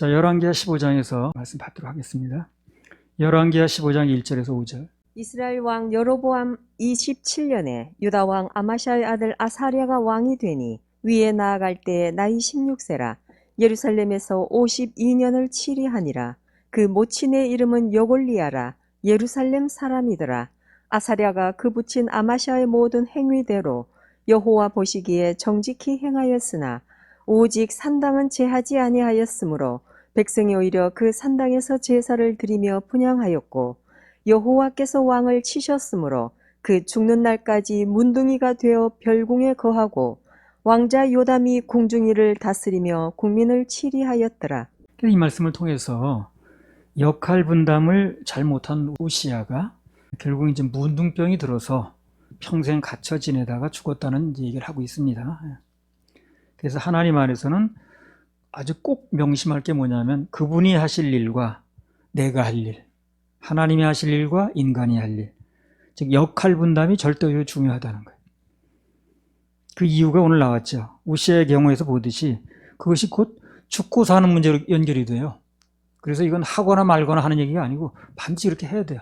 자, 열왕기하 15장에서 말씀 받도록 하겠습니다. 열왕기하 15장 1절에서 5절. 이스라엘 왕 여로보암 27년에 유다 왕 아마샤의 아들 아사랴가 왕이 되니 위에 나아갈 때에 나이 16세라. 예루살렘에서 52년을 치리하니라. 그 모친의 이름은 여골리아라. 예루살렘 사람이더라. 아사랴가 그 부친 아마샤의 모든 행위대로 여호와 보시기에 정직히 행하였으나 오직 산당은 제하지 아니하였으므로 백성이 오히려 그 산당에서 제사를 드리며 분향하였고 여호와께서 왕을 치셨으므로 그 죽는 날까지 문둥이가 되어 별궁에 거하고 왕자 요담이 궁중이를 다스리며 국민을 치리하였더라. 이 말씀을 통해서 역할 분담을 잘못한 우시야가 결국 이제 문둥병이 들어서 평생 갇혀 지내다가 죽었다는 얘기를 하고 있습니다. 그래서 하나님 안에서는 아주 꼭 명심할 게 뭐냐면 그분이 하실 일과 내가 할 일, 하나님이 하실 일과 인간이 할 일, 즉 역할 분담이 절대로 중요하다는 거예요. 그 이유가 오늘 나왔죠. 우시야의 경우에서 보듯이 그것이 곧 죽고 사는 문제로 연결이 돼요. 그래서 이건 하거나 말거나 하는 얘기가 아니고 반드시 이렇게 해야 돼요.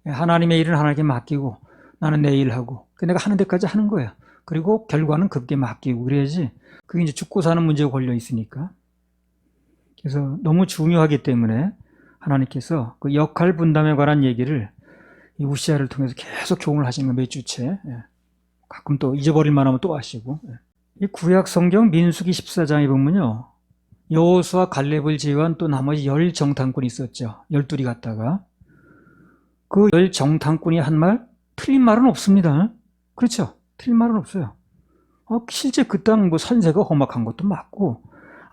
하나님의 일은 하나님께 맡기고 나는 내 일하고 내가 하는 데까지 하는 거예요. 그리고 결과는 그분께 맡기고 그래야지. 그게 이제 죽고 사는 문제가 걸려 있으니까. 그래서 너무 중요하기 때문에 하나님께서 그 역할 분담에 관한 얘기를 이 우시야를 통해서 계속 교훈을 하시는 거예요. 몇 주째. 가끔 또 잊어버릴 만하면 또 하시고. 이 구약 성경 민수기 14장에 보면요, 여호수아 갈렙을 제외한 또 나머지 10 정탐꾼이 있었죠. 12이 갔다가 그 10 정탐꾼이 한 말 틀린 말은 없습니다. 그렇죠? 틀린 말은 없어요. 실제 그 땅 뭐 산세가 험악한 것도 맞고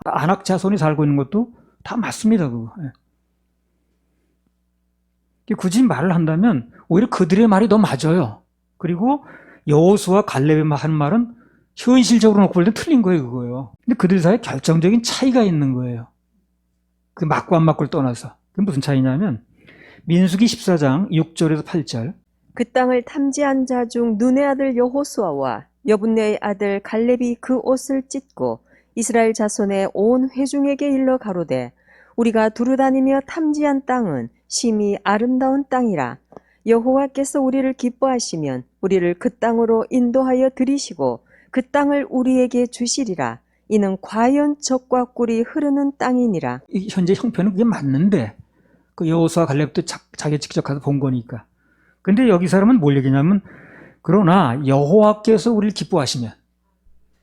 안악 자손이 살고 있는 것도 다 맞습니다. 그거. 굳이 말을 한다면 오히려 그들의 말이 더 맞아요. 그리고 여호수아 갈렙이 한 말은 현실적으로 놓고 볼 때 틀린 거예요. 그거예요. 근데 그들 사이에 결정적인 차이가 있는 거예요. 그 맞고 안 맞고를 떠나서. 그게 무슨 차이냐면 민수기 14장 6절에서 8절. 그 땅을 탐지한 자 중 눈의 아들 여호수아와 여분네의 아들 갈렙이 그 옷을 찢고 이스라엘 자손의 온 회중에게 일러 가로되 우리가 두루다니며 탐지한 땅은 심히 아름다운 땅이라. 여호와께서 우리를 기뻐하시면 우리를 그 땅으로 인도하여 들이시고 그 땅을 우리에게 주시리라. 이는 과연 젖과 꿀이 흐르는 땅이니라. 현재 형편은 그게 맞는데 그 여호수아 갈렙도 자기 직접 가서 본 거니까. 근데 여기 사람은 뭘 얘기냐면 그러나 여호와께서 우리를 기뻐하시면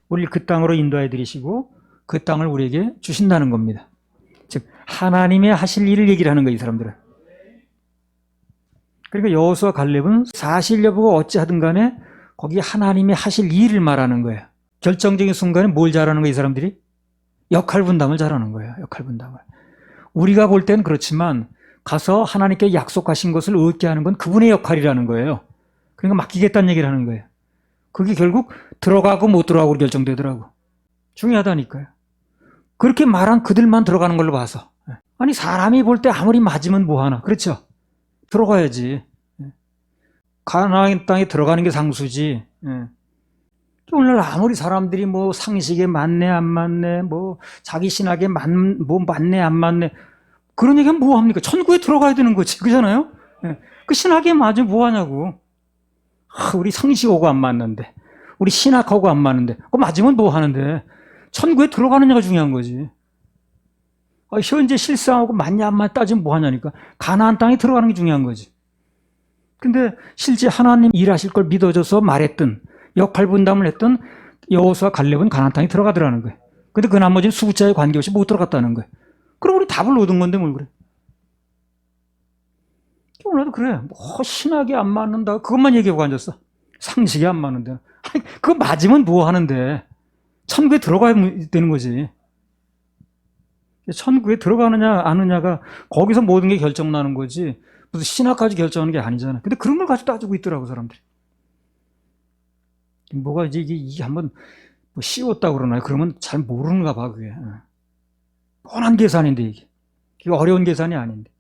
우리를 그 땅으로 인도해 드리시고 그 땅을 우리에게 주신다는 겁니다. 즉 하나님의 하실 일을 얘기를 하는 거예요. 이 사람들은. 그러니까 여호수아 갈렙은 사실 여부가 어찌하든 간에 거기 하나님의 하실 일을 말하는 거예요. 결정적인 순간에 뭘 잘하는 거예요. 이 사람들이? 역할 분담을 잘하는 거예요. 역할 분담을. 우리가 볼 때는 그렇지만 가서 하나님께 약속하신 것을 얻게 하는 건 그분의 역할이라는 거예요. 그러니까 맡기겠다는 얘기를 하는 거예요. 그게 결국 들어가고 못 들어가고 결정되더라고. 중요하다니까요. 그렇게 말한 그들만 들어가는 걸로 봐서. 아니 사람이 볼 때 아무리 맞으면 뭐하나. 그렇죠? 들어가야지. 가나안 땅에 들어가는 게 상수지. 오늘 아무리 사람들이 뭐 상식에 맞네 안 맞네 뭐 자기 신학에 뭐 맞네 안 맞네 그런 얘기하면 뭐합니까? 천국에 들어가야 되는 거지. 그잖아요? 그 신학에 맞으면 뭐하냐고. 우리 상식하고 안 맞는데 우리 신학하고 안 맞는데 그거 맞으면 뭐하는데 천국에 들어가느냐가 중요한 거지. 현재 실상하고 맞냐 안 맞냐 따지면 뭐하냐니까. 가나안 땅에 들어가는 게 중요한 거지. 근데 실제 하나님 일하실 걸 믿어줘서 말했던 역할 분담을 했던 여호수아 갈렙은 가나안 땅에 들어가더라는 거예요. 근데 그 나머지는 숫자에 관계없이 못 들어갔다는 거예요. 그럼 우리 답을 얻은 건데 뭘 그래. 오늘도 그래. 뭐 신학이 안 맞는다. 그것만 얘기하고 앉았어. 상식이 안 맞는데. 아니, 그거 맞으면 뭐 하는데. 천국에 들어가야 되는 거지. 천국에 들어가느냐 안 하느냐가 거기서 모든 게 결정나는 거지. 무슨 신학까지 결정하는 게 아니잖아. 근데 그런 걸 가지고 따지고 있더라고 사람들이. 뭐가 이게 한번 뭐 씌웠다고 그러나요? 그러면 잘 모르는가 봐 그게. 뻔한 계산인데 이게 어려운 계산이 아닌데.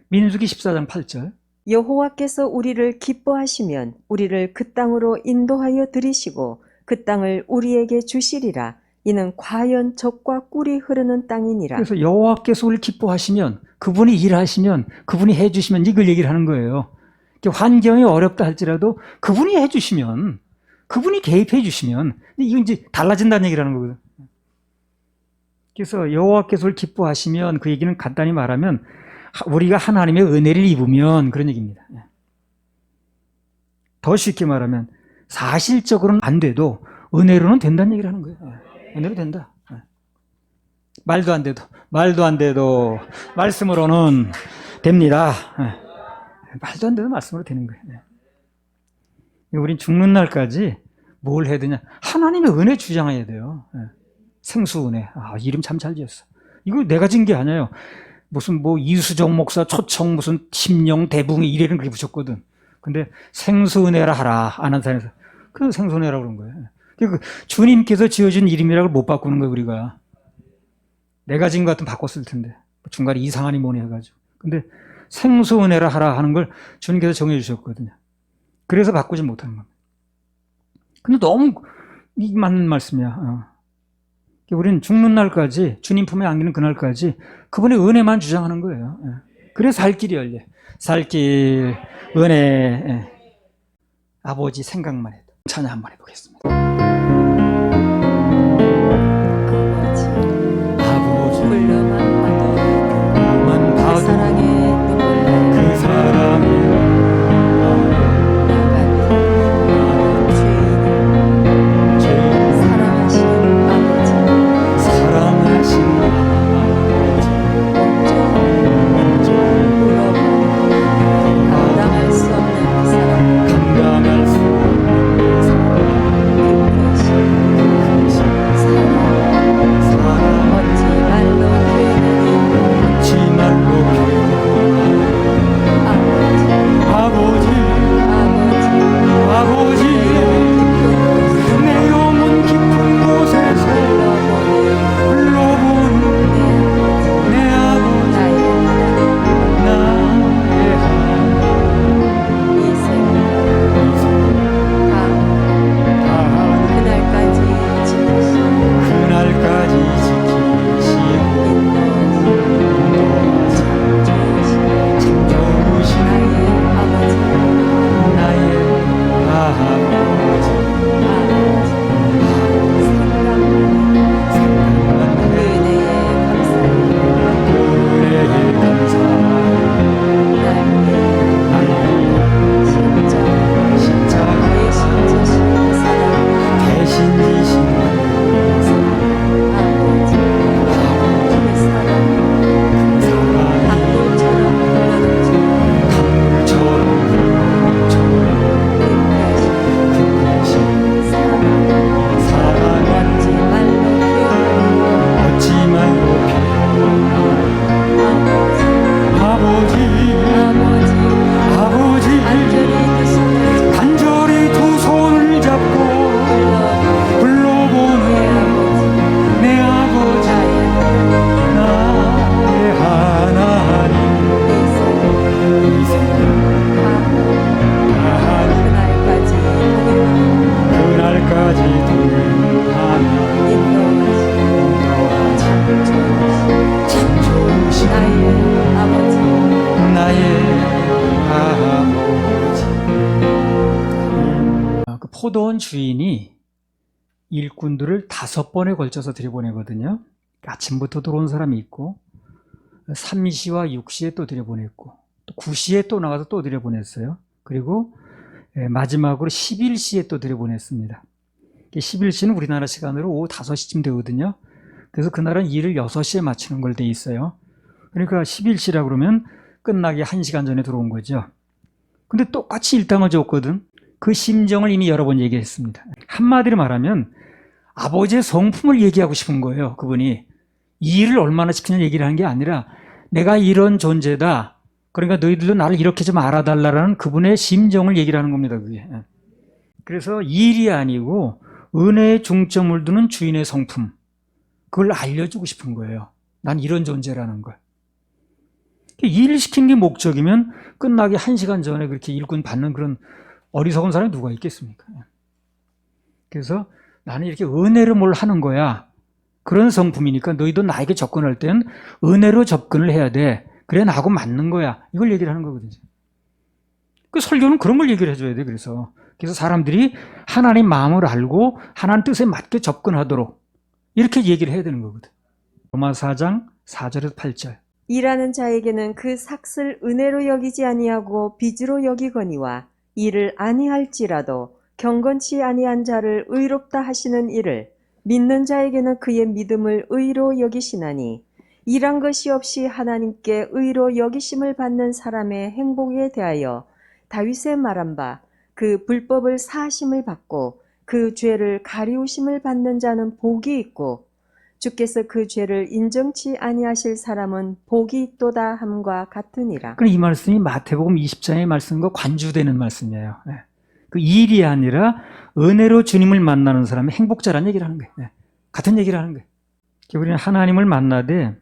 민수기 14장 8절. 여호와께서 우리를 기뻐하시면 우리를 그 땅으로 인도하여 들이시고 그 땅을 우리에게 주시리라. 이는 과연 적과 꿀이 흐르는 땅이니라. 그래서 여호와께서 우리를 기뻐하시면, 그분이 일하시면, 그분이 해주시면 이걸 얘기를 하는 거예요. 환경이 어렵다 할지라도 그분이 해주시면, 그분이 개입해 주시면 이건 이제 달라진다는 얘기라는 거거든. 그래서 여호와께서 우리를 기뻐하시면, 그 얘기는 간단히 말하면 우리가 하나님의 은혜를 입으면 그런 얘기입니다. 더 쉽게 말하면 사실적으로는 안 돼도 은혜로는 된다는 얘기를 하는 거예요. 은혜로 된다. 말도 안 돼도 말씀으로는 됩니다. 말도 안 돼도 말씀으로 되는 거예요. 우린 죽는 날까지 뭘 해야 되냐? 하나님의 은혜 주장해야 돼요. 생수 은혜. 이름 참 잘 지었어. 이거 내가 진 게 아니에요. 무슨 뭐 이수정 목사 초청 무슨 심령 대붕이 이래는 그렇게 붙였거든. 근데 생수 은혜라 하라. 아난산에서. 그 생수 은혜라고 그런 거예요. 주님께서 지어준 이름이라고 못 바꾸는 거예요, 우리가. 내가 진 것 같으면 바꿨을 텐데. 중간에 이상하니 뭐니 해가지고. 근데 생수 은혜라 하라 하는 걸 주님께서 정해 주셨거든요. 그래서 바꾸지 못하는 겁니다. 근데 너무 맞는 말씀이야. 우리는 죽는 날까지, 주님 품에 안기는 그날까지 그분의 은혜만 주장하는 거예요. 그래서 살 길이 열려. 살 길, 은혜. 아버지 생각만 해도 찬양 한번 해보겠습니다. 아버지 불러만 봐도 그 사랑의 포도원 주인이 일꾼들을 5번에 걸쳐서 들여보내거든요. 아침부터 들어온 사람이 있고 3시와 6시에 또 들여보냈고 또 9시에 또 나가서 또 들여보냈어요. 그리고 마지막으로 11시에 또 들여보냈습니다. 11시는 우리나라 시간으로 오후 5시쯤 되거든요. 그래서 그날은 일을 6시에 마치는 걸 돼 있어요. 그러니까 11시라 그러면 끝나기 1시간 전에 들어온 거죠. 근데 똑같이 일당을 줬거든. 그 심정을 이미 여러 번 얘기했습니다. 한마디로 말하면 아버지의 성품을 얘기하고 싶은 거예요. 그분이 이 일을 얼마나 시키는 얘기를 하는 게 아니라 내가 이런 존재다. 그러니까 너희들도 나를 이렇게 좀 알아달라는 그분의 심정을 얘기를 하는 겁니다. 그게. 그래서 일이 아니고 은혜에 중점을 두는 주인의 성품, 그걸 알려주고 싶은 거예요. 난 이런 존재라는 걸. 일 시킨 게 목적이면 끝나기 1시간 전에 그렇게 일꾼 받는 그런 어리석은 사람이 누가 있겠습니까? 그래서 나는 이렇게 은혜로 뭘 하는 거야. 그런 성품이니까 너희도 나에게 접근할 땐 은혜로 접근을 해야 돼. 그래 나하고 맞는 거야. 이걸 얘기를 하는 거거든요. 그 설교는 그런 걸 얘기를 해줘야 돼. 그래서 사람들이 하나님 마음을 알고 하나님 뜻에 맞게 접근하도록 이렇게 얘기를 해야 되는 거거든. 로마 4장 4절에서 8절. 일하는 자에게는 그 삭을 은혜로 여기지 아니하고 빚으로 여기거니와 이를 아니할지라도 경건치 아니한 자를 의롭다 하시는 이를 믿는 자에게는 그의 믿음을 의로 여기시나니 일한 것이 없이 하나님께 의로 여기심을 받는 사람의 행복에 대하여 다윗의 말한 바 그 불법을 사하심을 받고 그 죄를 가리우심을 받는 자는 복이 있고 주께서 그 죄를 인정치 아니하실 사람은 복이 있도다 함과 같으니라. 이 말씀이 마태복음 20장의 말씀과 관주되는 말씀이에요. 그 일이 아니라 은혜로 주님을 만나는 사람이 행복자라는 얘기를 하는 거예요. 같은 얘기를 하는 거예요. 우리는 하나님을 만나되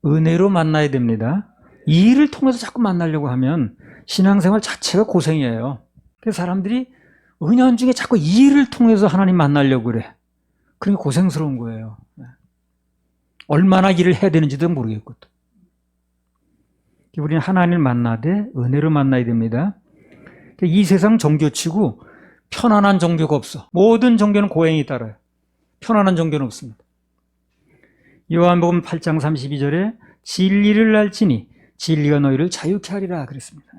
은혜로 만나야 됩니다. 이 일을 통해서 자꾸 만나려고 하면 신앙생활 자체가 고생이에요. 그래서 사람들이 은연중에 자꾸 이 일을 통해서 하나님 만나려고 그래. 그러니까 고생스러운 거예요. 얼마나 일을 해야 되는지도 모르겠고. 우리는 하나님을 만나되 은혜로 만나야 됩니다. 이 세상 종교치고 편안한 종교가 없어. 모든 종교는 고행이 따라요. 편안한 종교는 없습니다. 요한복음 8장 32절에 진리를 알지니 진리가 너희를 자유케 하리라 그랬습니다.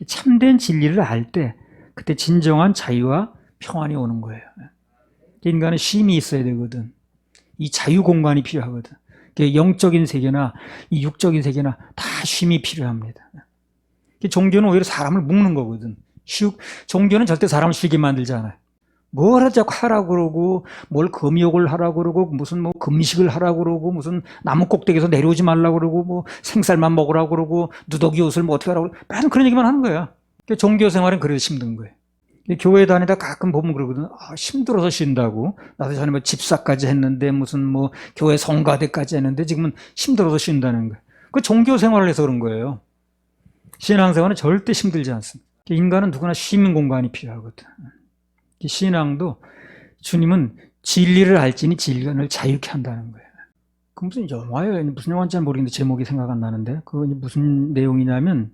참된 진리를 알 때 그때 진정한 자유와 평안이 오는 거예요. 인간은 쉼이 있어야 되거든. 이 자유 공간이 필요하거든. 영적인 세계나 이 육적인 세계나 다 쉼이 필요합니다. 종교는 오히려 사람을 묶는 거거든. 종교는 절대 사람을 쉬게 만들지 않아요. 뭘 자꾸 하라고 그러고, 뭘 금욕을 하라고 그러고, 무슨 뭐 금식을 하라고 그러고, 무슨 나무 꼭대기에서 내려오지 말라고 그러고, 뭐 생쌀만 먹으라고 그러고, 누더기 옷을 뭐 어떻게 하라고 그러고, 맨 그런 얘기만 하는 거야. 종교 생활은 그래서 힘든 거예요. 교회 다니다 가끔 보면 그러거든. 아, 힘들어서 쉰다고. 나도 전에 뭐 집사까지 했는데, 무슨 뭐 교회 성가대까지 했는데, 지금은 힘들어서 쉰다는 거예요. 그 종교 생활을 해서 그런 거예요. 신앙생활은 절대 힘들지 않습니다. 인간은 누구나 쉬는 공간이 필요하거든. 신앙도 주님은 진리를 알지니 진리가 널 자유케 한다는 거예요. 그 무슨 영화예요? 무슨 영화인지 잘 모르겠는데 제목이 생각 안 나는데 그거 무슨 내용이냐면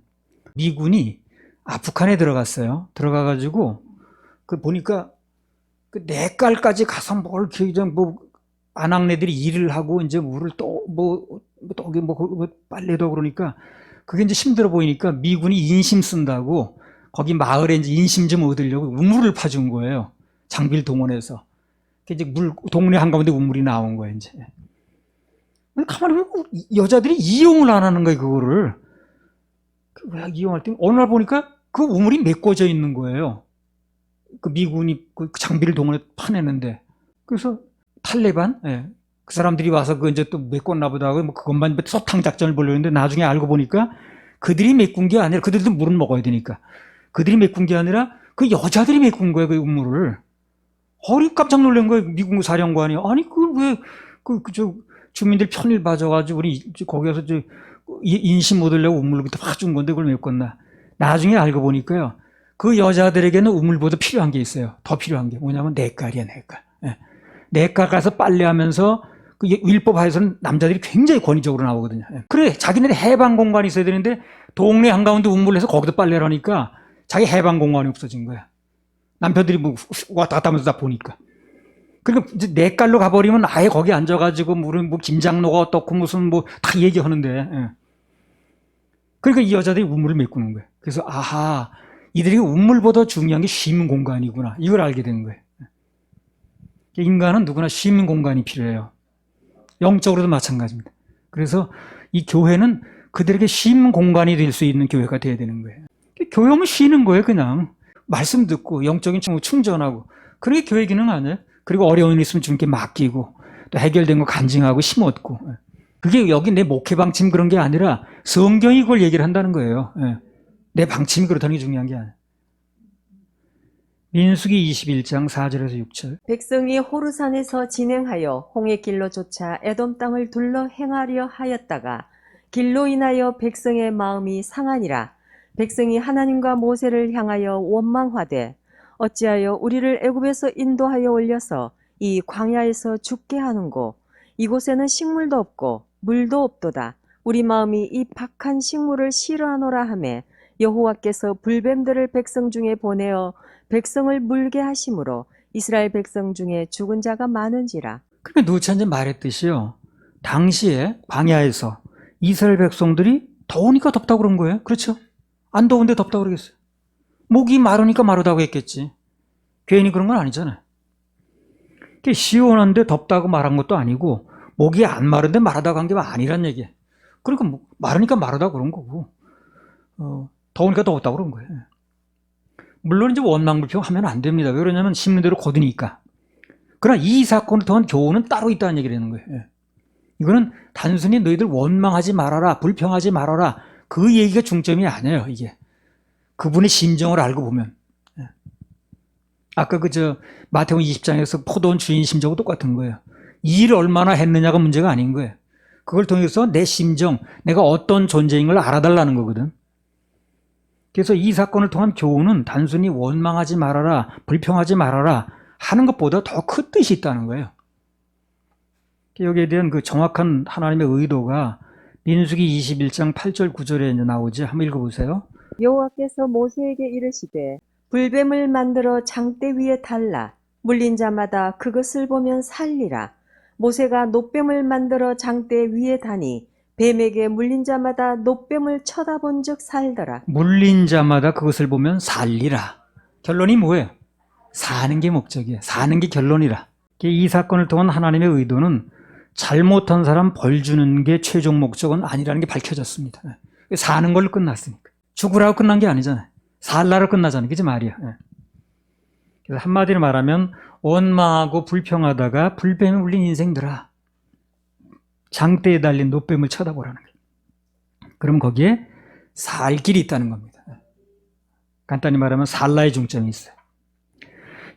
미군이 아프간에 들어갔어요. 들어가가지고 그 보니까 그 내깔까지 가서 뭘 뭐 아낙네들이 일을 하고 이제 물을 또 빨래도 그러니까 그게 이제 힘들어 보이니까 미군이 인심 쓴다고 거기 마을에 이제 인심 좀 얻으려고 우물을 파준 거예요. 장비를 동원해서. 이제 동네 한가운데 우물이 나온 거예요, 이제. 가만히 보면 여자들이 이용을 안 하는 거예요, 그거를. 왜 이용할 때 어느 날 보니까 그 우물이 메꿔져 있는 거예요. 그 미군이 그 장비를 동원해 파내는데. 그래서 탈레반, 그 사람들이 와서 그 이제 또 메꿨나 보다 하고 뭐 그것만 소탕 작전을 벌였는데 나중에 알고 보니까 그들이 메꾼 게 아니라 그들도 물은 먹어야 되니까. 그들이 메꾼 게 아니라 그 여자들이 메꾼 거예요, 그 우물을. 깜짝 놀란 거예요, 미국 사령관이. 아니, 그걸 왜, 주민들 편일 봐줘가지고, 우리 거기에서 인심 얻으려고 우물부터 파준 건데 그걸 메꿨나. 나중에 알고 보니까요, 그 여자들에게는 우물보다 필요한 게 있어요. 더 필요한 게 뭐냐면 내깔이야, 내깔. 내깔 가서 빨래하면서 그 율법하에서는 남자들이 굉장히 권위적으로 나오거든요. 그래, 자기네들 해방 공간이 있어야 되는데 동네 한가운데 우물을 해서 거기다 빨래를 하니까 자기 해방 공간이 없어진 거야. 남편들이 뭐 왔다 갔다 하면서 다 보니까. 그러니까 이제 내 깔로 가버리면 아예 거기 앉아가지고 뭐 김장로가 어떻고 무슨 뭐 다 얘기하는데. 그러니까 이 여자들이 우물을 메꾸는 거예요. 그래서 아하, 이들이 우물보다 중요한 게 쉬는 공간이구나. 이걸 알게 된 거예요. 인간은 누구나 쉬는 공간이 필요해요. 영적으로도 마찬가지입니다. 그래서 이 교회는 그들에게 쉬는 공간이 될 수 있는 교회가 돼야 되는 거예요. 교회 오면 쉬는 거예요, 그냥. 말씀 듣고 영적인 충전하고. 그게 교회 기능 아니에요? 그리고 어려운 일 있으면 주님께 맡기고 또 해결된 거 간증하고 힘 얻고. 그게 여기 내 목회 방침 그런 게 아니라 성경이 그걸 얘기를 한다는 거예요. 내 방침이 그렇다는 게 중요한 게 아니에요. 민수기 21장 4절에서 6절. 백성이 호르산에서 진행하여 홍해 길로 쫓아 에돔 땅을 둘러 행하려 하였다가 길로 인하여 백성의 마음이 상하니라. 백성이 하나님과 모세를 향하여 원망하되 어찌하여 우리를 애굽에서 인도하여 올려서 이 광야에서 죽게 하는고 이곳에는 식물도 없고 물도 없도다. 우리 마음이 이 박한 식물을 싫어하노라 하매 여호와께서 불뱀들을 백성 중에 보내어 백성을 물게 하심으로 이스라엘 백성 중에 죽은 자가 많은지라. 그러니까 누차전에 말했듯이요. 당시에 광야에서 이스라엘 백성들이 더우니까 덥다고 그런 거예요. 그렇죠? 안 더운데 덥다고 그러겠어요. 목이 마르니까 마르다고 했겠지. 괜히 그런 건 아니잖아요. 시원한데 덥다고 말한 것도 아니고 목이 안 마른데 마르다고 한 게 아니란 얘기예요. 그러니까 마르니까 마르다고 그런 거고 더우니까 더웠다고 그런 거예요. 물론 이제 원망불평하면 안 됩니다. 왜 그러냐면 심는 대로 거두니까. 그러나 이 사건을 통한 교훈은 따로 있다는 얘기를 하는 거예요. 이거는 단순히 너희들 원망하지 말아라, 불평하지 말아라 그 얘기가 중점이 아니에요. 이게 그분의 심정을 알고 보면. 아까 마태복음 20장에서 포도원 주인 심정하고 똑같은 거예요. 일을 얼마나 했느냐가 문제가 아닌 거예요. 그걸 통해서 내 심정, 내가 어떤 존재인 걸 알아달라는 거거든. 그래서 이 사건을 통한 교훈은 단순히 원망하지 말아라, 불평하지 말아라 하는 것보다 더 큰 뜻이 있다는 거예요. 여기에 대한 그 정확한 하나님의 의도가 민수기 21장 8절 9절에 이제 나오지. 한번 읽어보세요. 여호와께서 모세에게 이르시되 불뱀을 만들어 장대 위에 달라 물린 자마다 그것을 보면 살리라. 모세가 놋뱀을 만들어 장대 위에 다니 뱀에게 물린 자마다 놋뱀을 쳐다본 즉 살더라. 물린 자마다 그것을 보면 살리라. 결론이 뭐예요? 사는 게 목적이에요. 사는 게 결론이라. 이 사건을 통한 하나님의 의도는 잘못한 사람 벌 주는 게 최종 목적은 아니라는 게 밝혀졌습니다. 사는 걸로 끝났으니까. 죽으라고 끝난 게 아니잖아요. 살라로 끝나잖아요. 그지 말이야. 그래서 한마디로 말하면 원망하고 불평하다가 불뱀에 물린 인생들아, 장대에 달린 놋뱀을 쳐다보라는 거예요. 그럼 거기에 살 길이 있다는 겁니다. 간단히 말하면 살라의 중점이 있어요.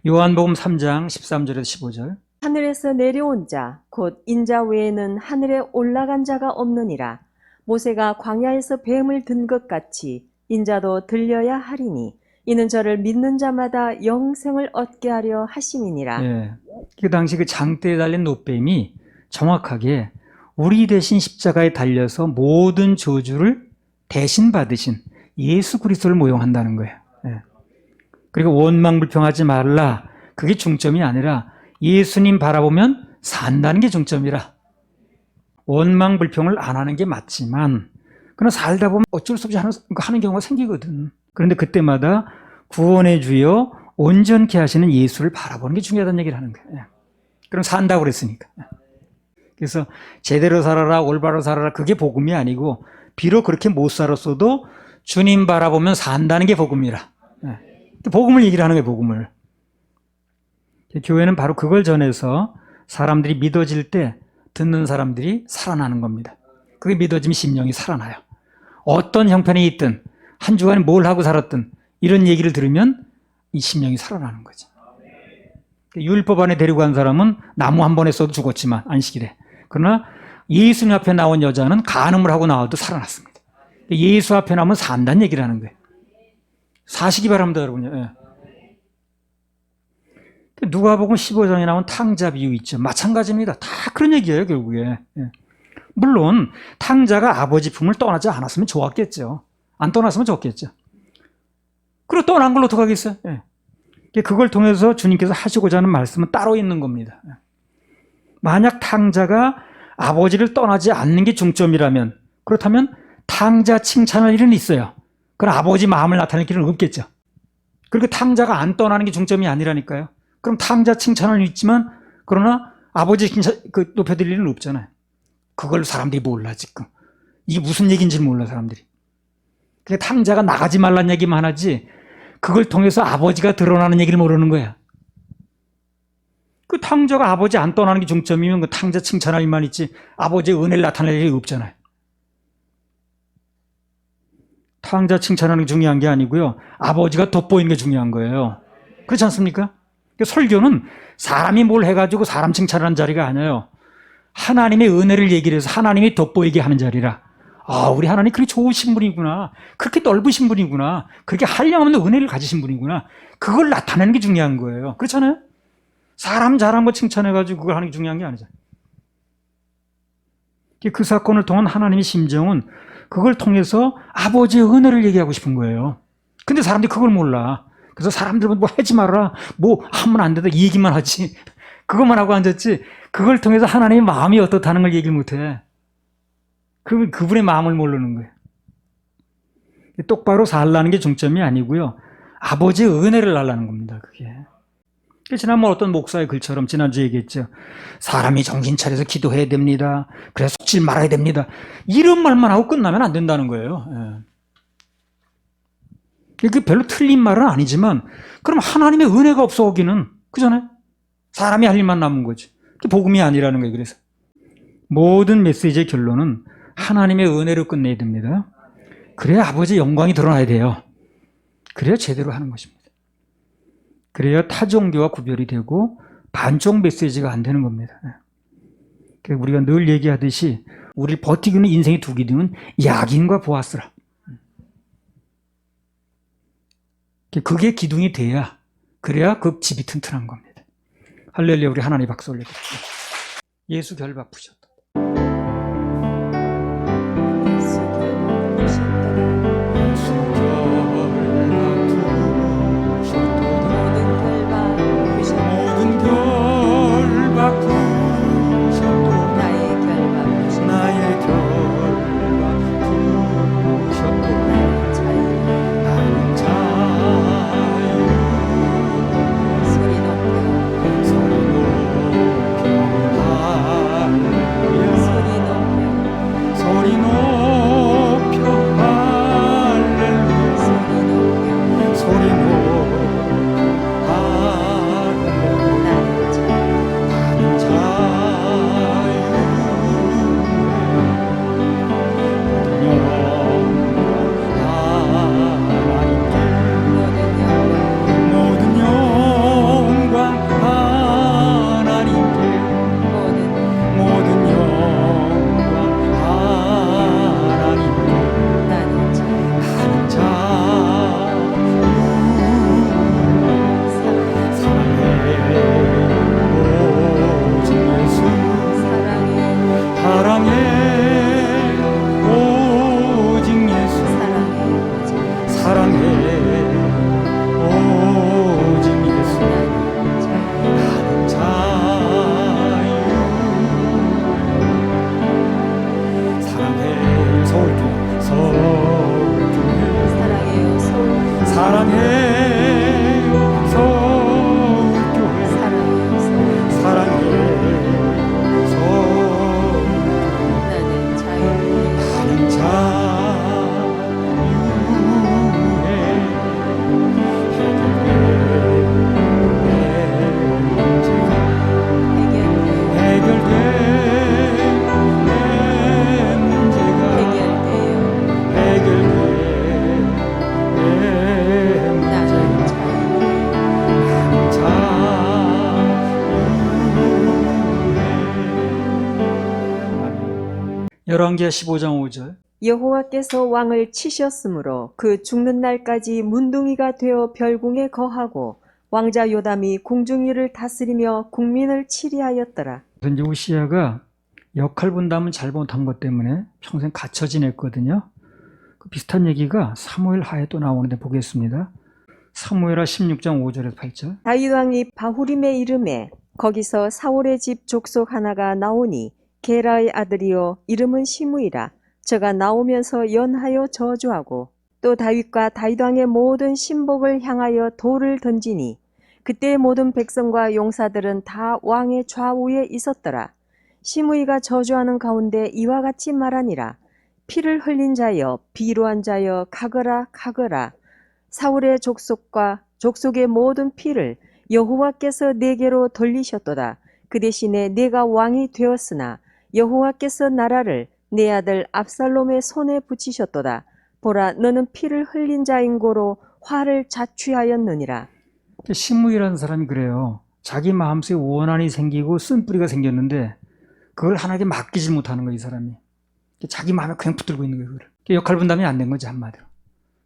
요한복음 3장 13절에서 15절. 하늘에서 내려온 자 곧 인자 외에는 하늘에 올라간 자가 없느니라. 모세가 광야에서 뱀을 든 것 같이 인자도 들려야 하리니 이는 저를 믿는 자마다 영생을 얻게 하려 하심이니라. 예. 그 당시 그 장대에 달린 놋뱀이 정확하게 우리 대신 십자가에 달려서 모든 저주를 대신 받으신 예수 그리스도를 모형한다는 거예요. 예. 그리고 원망 불평하지 말라. 그게 중점이 아니라 예수님 바라보면 산다는 게 중점이라. 원망 불평을 안 하는 게 맞지만 그러나 살다 보면 어쩔 수 없이 하는 경우가 생기거든. 그런데 그때마다 구원의 주여 온전케 하시는 예수를 바라보는 게 중요하다는 얘기를 하는 거예요. 그럼 산다고 그랬으니까. 그래서 제대로 살아라, 올바로 살아라 그게 복음이 아니고 비록 그렇게 못 살았어도 주님 바라보면 산다는 게 복음이라. 복음을 얘기를 하는 거예요. 복음을. 교회는 바로 그걸 전해서 사람들이 믿어질 때 듣는 사람들이 살아나는 겁니다. 그게 믿어지면 심령이 살아나요. 어떤 형편에 있든 한 주간에 뭘 하고 살았든 이런 얘기를 들으면 이 심령이 살아나는 거죠. 율법 안에 데리고 간 사람은 나무 한 번에 써도 죽었지만 안식일에. 그러나 예수님 앞에 나온 여자는 간음을 하고 나와도 살아났습니다. 예수 앞에 나오면 산다는 얘기를 하는 거예요. 사시기 바랍니다, 여러분요. 누가복음 15장에 나온 탕자 비유 있죠. 마찬가지입니다. 다 그런 얘기예요, 결국에. 물론 탕자가 아버지 품을 떠나지 않았으면 좋았겠죠. 안 떠났으면 좋겠죠. 그리고 떠난 걸 어떡하겠어요? 그걸 통해서 주님께서 하시고자 하는 말씀은 따로 있는 겁니다. 만약 탕자가 아버지를 떠나지 않는 게 중점이라면, 그렇다면 탕자 칭찬할 일은 있어요. 그럼 아버지 마음을 나타낼 길은 없겠죠. 그리고 탕자가 안 떠나는 게 중점이 아니라니까요. 그럼 탕자 칭찬은 있지만 그러나 아버지 칭찬 높여드릴 일은 없잖아요. 그걸 사람들이 몰라 지금. 이게 무슨 얘기인지 몰라 사람들이. 그게 탕자가 나가지 말란 얘기만 하지 그걸 통해서 아버지가 드러나는 얘기를 모르는 거야. 그 탕자가 아버지 안 떠나는 게 중점이면 그 탕자 칭찬할 일만 있지 아버지의 은혜를 나타낼 일이 없잖아요. 탕자 칭찬하는 게 중요한 게 아니고요. 아버지가 돋보이는 게 중요한 거예요. 그렇지 않습니까? 설교는 사람이 뭘 해가지고 사람 칭찬하는 자리가 아니에요. 하나님의 은혜를 얘기를 해서 하나님이 돋보이게 하는 자리라. 아, 우리 하나님 그렇게 좋으신 분이구나. 그렇게 넓으신 분이구나. 그렇게 한량없는 은혜를 가지신 분이구나. 그걸 나타내는 게 중요한 거예요. 그렇잖아요? 사람 잘한 거 칭찬해가지고 그걸 하는 게 중요한 게 아니잖아요. 그 사건을 통한 하나님의 심정은 그걸 통해서 아버지의 은혜를 얘기하고 싶은 거예요. 근데 사람들이 그걸 몰라. 그래서 사람들은 뭐 하지 말아라, 뭐 하면 안 된다, 이 얘기만 하지. 그것만 하고 앉았지, 그걸 통해서 하나님의 마음이 어떻다는 걸 얘기를 못해. 그분의 마음을 모르는 거예요. 똑바로 살라는 게 중점이 아니고요, 아버지의 은혜를 달라는 겁니다. 그게. 지난번 어떤 목사의 글처럼 지난주에 얘기했죠. 사람이 정신 차려서 기도해야 됩니다. 그래서 속지 말아야 됩니다. 이런 말만 하고 끝나면 안 된다는 거예요. 그게 별로 틀린 말은 아니지만, 그럼 하나님의 은혜가 없어 오기는, 그잖아요? 사람이 할 일만 남은 거지. 그게 복음이 아니라는 거예요. 그래서 모든 메시지의 결론은 하나님의 은혜로 끝내야 됩니다. 그래야 아버지의 영광이 드러나야 돼요. 그래야 제대로 하는 것입니다. 그래야 타종교와 구별이 되고 반쪽 메시지가 안 되는 겁니다. 우리가 늘 얘기하듯이 우리를 버티기는 인생의 두 기둥은 야긴과 보아스라. 그게 기둥이 돼야, 그래야 그 집이 튼튼한 겁니다. 할렐루야. 우리 하나님 박수 올려드립니다. 예수 결박 부셨다. 열왕기하 15장 5절. 여호와께서 왕을 치셨으므로 그 죽는 날까지 문둥이가 되어 별궁에 거하고 왕자 요담이 궁중위를 다스리며 국민을 치리하였더라. 이제 우시야가 역할 분담은 잘못한 것 때문에 평생 갇혀 지냈거든요. 그 비슷한 얘기가 사무엘 하에 또 나오는데 보겠습니다. 사무엘하 16장 5절에서 8절. 다윗 왕이 바후림의 이름에 거기서 사울의 집 족속 하나가 나오니 게라의 아들이요 이름은 시므이라. 저가 나오면서 연하여 저주하고 또 다윗과 다윗 왕의 모든 신복을 향하여 돌을 던지니 그때의 모든 백성과 용사들은 다 왕의 좌우에 있었더라. 시므이가 저주하는 가운데 이와 같이 말하니라. 피를 흘린 자여 비루한 자여 가거라 가거라. 사울의 족속과 족속의 모든 피를 여호와께서 내게로 돌리셨도다. 그 대신에 내가 왕이 되었으나 여호와께서 나라를 내 아들 압살롬의 손에 붙이셨도다. 보라, 너는 피를 흘린 자인 고로 화를 자취하였느니라. 시므이라는 사람이 그래요. 자기 마음속에 원한이 생기고 쓴뿌리가 생겼는데 그걸 하나님께 맡기지 못하는 거예요, 이 사람이. 자기 마음에 그냥 붙들고 있는 거예요, 그걸. 역할 분담이 안 된 거지, 한마디로.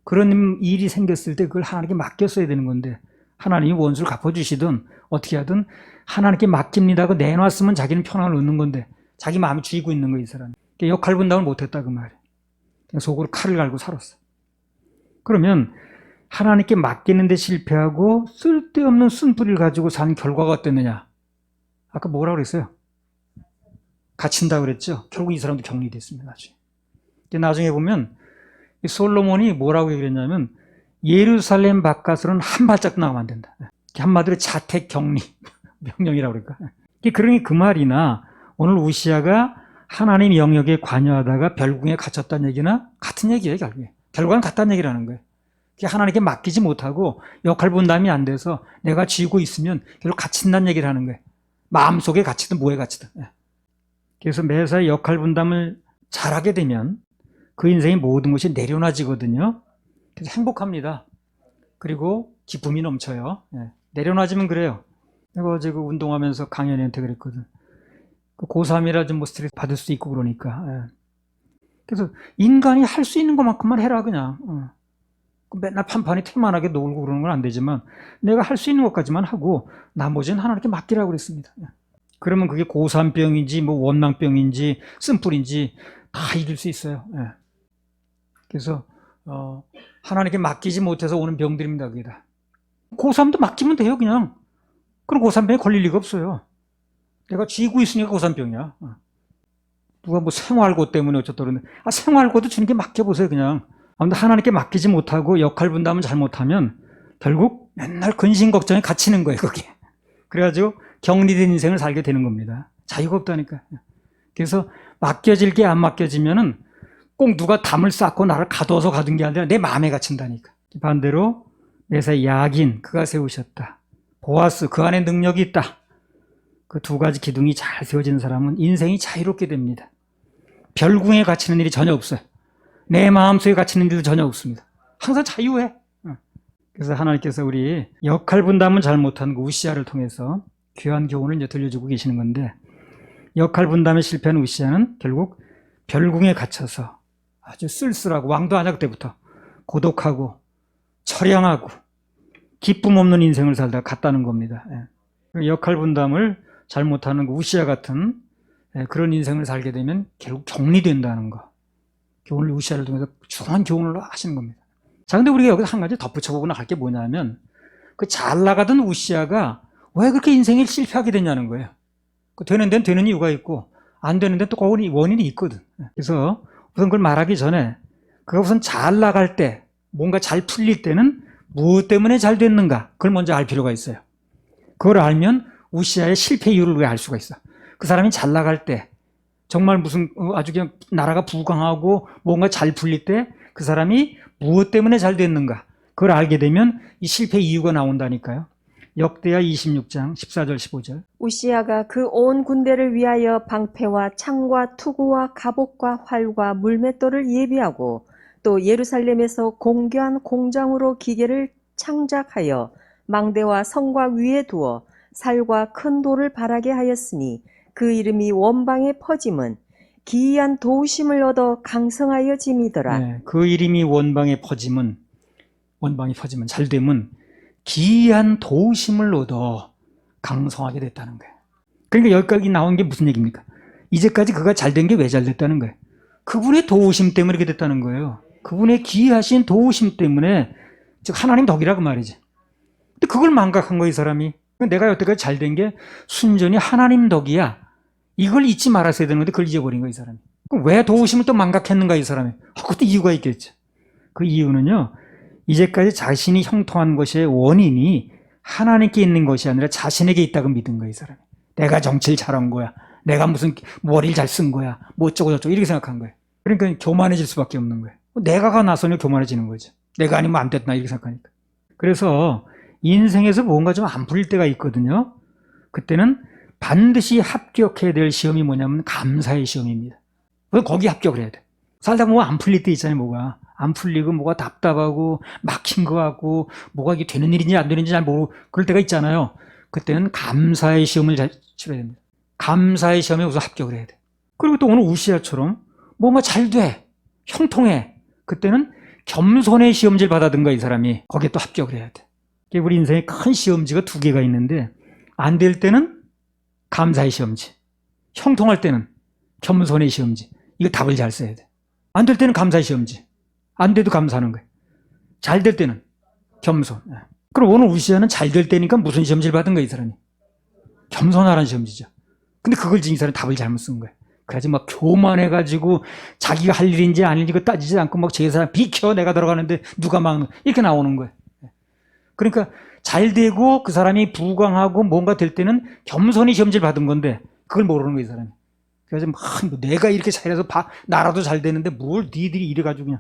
그런 일이 생겼을 때 그걸 하나님께 맡겼어야 되는 건데 하나님이 원수를 갚아주시든 어떻게 하든 하나님께 맡깁니다 하고 내놨으면 자기는 평안을 얻는 건데 자기 마음이 쥐고 있는 거예요, 이 사람이. 역할 분담을 못했다 그 말이에요. 속으로 칼을 갈고 살았어. 그러면 하나님께 맡기는데 실패하고 쓸데없는 쓴뿌리를 가지고 산 결과가 어땠느냐? 아까 뭐라고 그랬어요? 갇힌다고 그랬죠? 결국 이 사람도 격리됐습니다. 나중에 보면 솔로몬이 뭐라고 얘기를 했냐면 예루살렘 바깥으로는 한 발짝 나가면 안 된다. 한마디로 자택 격리 명령이라고 그럴까? 그러니 그 말이나 오늘 우시아가 하나님 영역에 관여하다가 별궁에 갇혔다는 얘기나 같은 얘기예요. 결과는 같다는 얘기를 하는 거예요. 하나님께 맡기지 못하고 역할 분담이 안 돼서 내가 쥐고 있으면 결국 갇힌다는 얘기를 하는 거예요. 마음속에 갇히든 뭐에 갇히든. 그래서 매사에 역할 분담을 잘하게 되면 그 인생의 모든 것이 내려놔지거든요. 그래서 행복합니다. 그리고 기쁨이 넘쳐요. 내려놔지면 그래요. 내가 어제 그 운동하면서 강연이한테 그랬거든. 고3이라 좀 뭐 스트레스 받을 수 있고 그러니까. 그래서 인간이 할 수 있는 것만큼만 해라 그냥. 맨날 판판이 태만하게 놀고 그러는 건 안 되지만 내가 할 수 있는 것까지만 하고 나머지는 하나님께 맡기라고 그랬습니다. 그러면 그게 고3병인지 뭐 원망병인지 쓴뿌리인지 다 이길 수 있어요. 그래서 하나님께 맡기지 못해서 오는 병들입니다. 그게 다. 고3도 맡기면 돼요 그냥. 그럼 고3병에 걸릴 리가 없어요. 내가 쥐고 있으니까 고3병이야. 누가 뭐 생활고 때문에 어쩌다 그러는데 생활고도 주님께 맡겨보세요 그냥. 아무튼 하나님께 맡기지 못하고 역할 분담을 잘못하면 결국 맨날 근심 걱정에 갇히는 거예요 그게. 그래가지고 격리된 인생을 살게 되는 겁니다. 자유가 없다니까. 그래서 맡겨질 게 안 맡겨지면은 꼭 누가 담을 쌓고 나를 가둬서 가둔 게 아니라 내 마음에 갇힌다니까. 반대로 매사에 야긴 그가 세우셨다. 보아스 그 안에 능력이 있다. 그 두 가지 기둥이 잘 세워지는 사람은 인생이 자유롭게 됩니다. 별궁에 갇히는 일이 전혀 없어요. 내 마음속에 갇히는 일도 전혀 없습니다. 항상 자유해. 그래서 하나님께서 우리 역할 분담을 잘못한 그 우시아를 통해서 귀한 교훈을 이제 들려주고 계시는 건데, 역할 분담에 실패한 우시아는 결국 별궁에 갇혀서 아주 쓸쓸하고, 왕도 아니야 그때부터 고독하고 처량하고 기쁨 없는 인생을 살다가 갔다는 겁니다. 역할 분담을 잘못하는 그 우시아 같은 그런 인생을 살게 되면 결국 격리된다는 거. 교훈을 우시아를 통해서 중요한 교훈을 하시는 겁니다. 자, 근데 우리가 여기서 한 가지 덧붙여보고 나갈 게 뭐냐면, 그 잘 나가던 우시아가 왜 그렇게 인생에 실패하게 됐냐는 거예요. 그 되는 데는 되는 이유가 있고, 안 되는 데는 또 원인이 있거든. 그래서 우선 그걸 말하기 전에, 그가 우선 잘 나갈 때, 뭔가 잘 풀릴 때는 무엇 때문에 잘 됐는가, 그걸 먼저 알 필요가 있어요. 그걸 알면 우시아의 실패 이유를 우리가 알 수가 있어. 그 사람이 잘 나갈 때, 정말 무슨 아주 그냥 나라가 부강하고 뭔가 잘 풀릴 때 그 사람이 무엇 때문에 잘 됐는가, 그걸 알게 되면 이 실패 이유가 나온다니까요. 역대하 26장 14절 15절. 우시아가 그 온 군대를 위하여 방패와 창과 투구와 갑옷과 활과 물맷돌을 예비하고 또 예루살렘에서 공교한 공장으로 기계를 창작하여 망대와 성곽 위에 두어 살과 큰 돌을 바라게 하였으니 그 이름이 원방에 퍼짐은 기이한 도우심을 얻어 강성하여 짐이더라. 네, 그 이름이 원방에 퍼짐은 잘됨은 기이한 도우심을 얻어 강성하게 됐다는 거예요. 그러니까 여기까지 나온 게 무슨 얘기입니까? 이제까지 그가 잘된 게 왜 잘됐다는 거예요? 그분의 도우심 때문에 그렇게 됐다는 거예요. 그분의 기이하신 도우심 때문에, 즉 하나님 덕이라고 말이지. 근데 그걸 망각한 거예요, 이 사람이. 내가 여태까지 잘된 게 순전히 하나님 덕이야, 이걸 잊지 말았어야 되는데 그걸 잊어버린 거예요, 이 사람이. 그럼 왜 도우심을 또 망각했는가, 이 사람이? 그것도 이유가 있겠죠. 그 이유는요, 이제까지 자신이 형통한 것의 원인이 하나님께 있는 것이 아니라 자신에게 있다고 믿은 거예요, 이 사람이. 내가 정치를 잘한 거야, 내가 무슨 머리를 잘 쓴 거야, 뭐 어쩌고 저쩌고 이렇게 생각한 거예요. 그러니까 교만해질 수밖에 없는 거예요. 내가가 나서면 교만해지는 거죠. 내가 아니면 안 됐나 이렇게 생각하니까. 그래서 인생에서 뭔가 좀 안 풀릴 때가 있거든요. 그때는 반드시 합격해야 될 시험이 뭐냐면 감사의 시험입니다. 거기 합격을 해야 돼. 살다 보면 안 풀릴 때 있잖아요. 뭐가 안 풀리고 뭐가 답답하고 막힌 거 같고 뭐가 이게 되는 일인지 안 되는지 잘 모르고 그럴 때가 있잖아요. 그때는 감사의 시험을 잘 치러야 됩니다. 감사의 시험에 우선 합격을 해야 돼. 그리고 또 오늘 우시아처럼 뭔가 잘 돼, 형통해, 그때는 겸손의 시험지를 받아든가 이 사람이 거기에 또 합격을 해야 돼. 우리 인생에 큰 시험지가 두 개가 있는데, 안 될 때는 감사의 시험지, 형통할 때는 겸손의 시험지, 이거 답을 잘 써야 돼. 안 될 때는 감사 시험지. 안 돼도 감사하는 거예요. 잘 될 때는 겸손. 그럼 오늘 우시아는 잘 될 때니까 무슨 시험지를 받은 거야, 이 사람이? 겸손하라는 시험지죠. 근데 그걸 지금 이 사람이 답을 잘못 쓴 거예요. 그래서 막 교만해가지고 자기가 할 일인지 아닌지 그거 따지지 않고 막 제사 비켜 내가 들어가는데 누가 막는 이렇게 나오는 거예요. 그러니까 잘 되고 그 사람이 부강하고 뭔가 될 때는 겸손히 시험지를 받은 건데 그걸 모르는 거예요, 이 사람이. 그래서 막 내가 이렇게 잘해서 나라도 잘 되는데 뭘 니들이 이래가지고 그냥.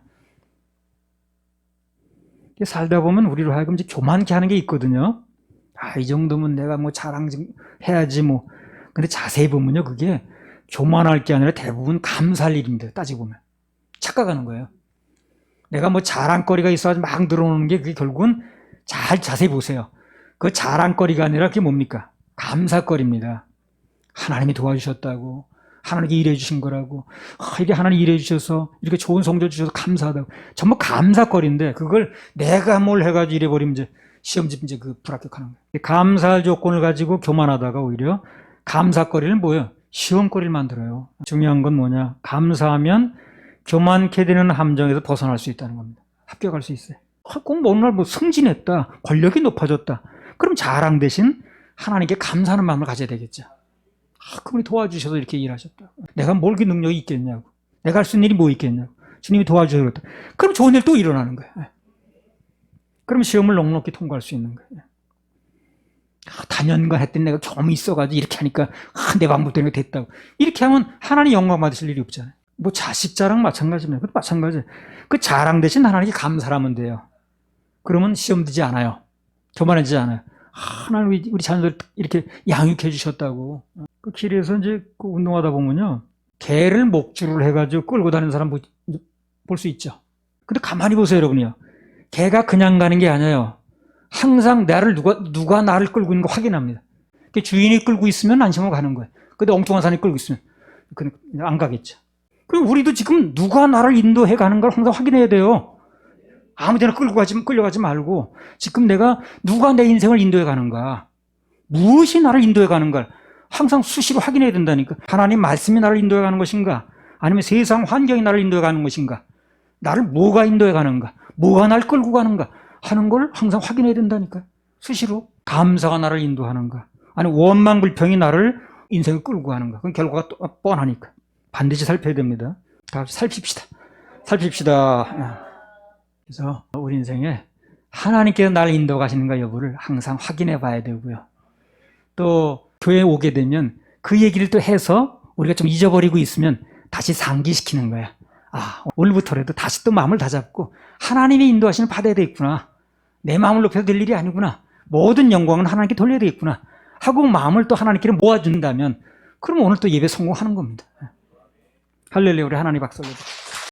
살다 보면 우리로 하여금 이제 교만케 하는 게 있거든요. 아, 이 정도면 내가 뭐 자랑 좀 해야지 뭐. 근데 자세히 보면요, 그게 교만할 게 아니라 대부분 감사할 일입니다. 따지고 보면. 착각하는 거예요. 내가 뭐 자랑거리가 있어가지고 막 들어오는 게 그게 결국은 자세히 보세요. 그 자랑거리가 아니라 그게 뭡니까? 감사거리입니다. 하나님이 도와주셨다고. 하나님께 일해 주신 거라고. 이게 하나님 일해 주셔서 이렇게 좋은 성적 주셔서 감사하다고. 전부 감사거리인데 그걸 내가 뭘 해가지고 이래 버리면 이제 시험지 이제 그 불합격하는 거예요. 감사할 조건을 가지고 교만하다가 오히려 감사거리를 뭐예요? 시험거리를 만들어요. 중요한 건 뭐냐? 감사하면 교만케 되는 함정에서 벗어날 수 있다는 겁니다. 합격할 수 있어요. 꼭 오늘 뭐 승진했다, 권력이 높아졌다. 그럼 자랑 대신 하나님께 감사하는 마음을 가져야 되겠죠. 그분이 도와주셔서 이렇게 일하셨다. 내가 뭘 그 능력이 있겠냐고. 내가 할 수 있는 일이 뭐 있겠냐고. 주님이 도와주셔서 그렇다. 그럼 좋은 일 또 일어나는 거예요. 그럼 시험을 넉넉히 통과할 수 있는 거예요. 다년간 했더니 내가 경험이 있어가지고 이렇게 하니까 내 방법 때문에 됐다고. 이렇게 하면 하나님 영광 받으실 일이 없잖아요. 뭐 자식 자랑 마찬가지입니다. 그것도 마찬가지예요. 그 자랑 대신 하나님께 감사하면 돼요. 그러면 시험 들지 않아요. 교만해지지 않아요. 하나님 우리 자녀들 이렇게 양육해 주셨다고. 그 길에서 이제 그 운동하다 보면요, 개를 목줄을 해가지고 끌고 다니는 사람 볼 수 있죠. 근데 가만히 보세요, 여러분이요. 개가 그냥 가는 게 아니에요. 항상 누가 나를 끌고 있는 거 확인합니다. 주인이 끌고 있으면 안심하고 가는 거예요. 근데 엉뚱한 사람이 끌고 있으면 안 가겠죠. 그리고 우리도 지금 누가 나를 인도해 가는 걸 항상 확인해야 돼요. 아무데나 끌려가지 말고 지금 내가 누가 내 인생을 인도해 가는가, 무엇이 나를 인도해 가는가 항상 수시로 확인해야 된다니까. 하나님 말씀이 나를 인도해 가는 것인가, 아니면 세상 환경이 나를 인도해 가는 것인가, 나를 뭐가 인도해 가는가, 뭐가 나를 끌고 가는가 하는 걸 항상 확인해야 된다니까. 수시로. 감사가 나를 인도하는가, 아니면 원망 불평이 나를 인생을 끌고 가는가. 그건 결과가 또 뻔하니까 반드시 살펴야 됩니다. 다 같이 살핍시다. 그래서 우리 인생에 하나님께서 나를 인도하시는가 여부를 항상 확인해 봐야 되고요. 또 교회에 오게 되면 그 얘기를 또 해서 우리가 좀 잊어버리고 있으면 다시 상기시키는 거야. 오늘부터라도 다시 또 마음을 다잡고 하나님의 인도하심을 받아야 되겠구나. 내 마음을 높여서 될 일이 아니구나. 모든 영광은 하나님께 돌려야 되겠구나 하고 마음을 또 하나님께 모아준다면 그럼 오늘 또 예배 성공하는 겁니다. 할렐루야. 우리 하나님 박수 올려드립시다.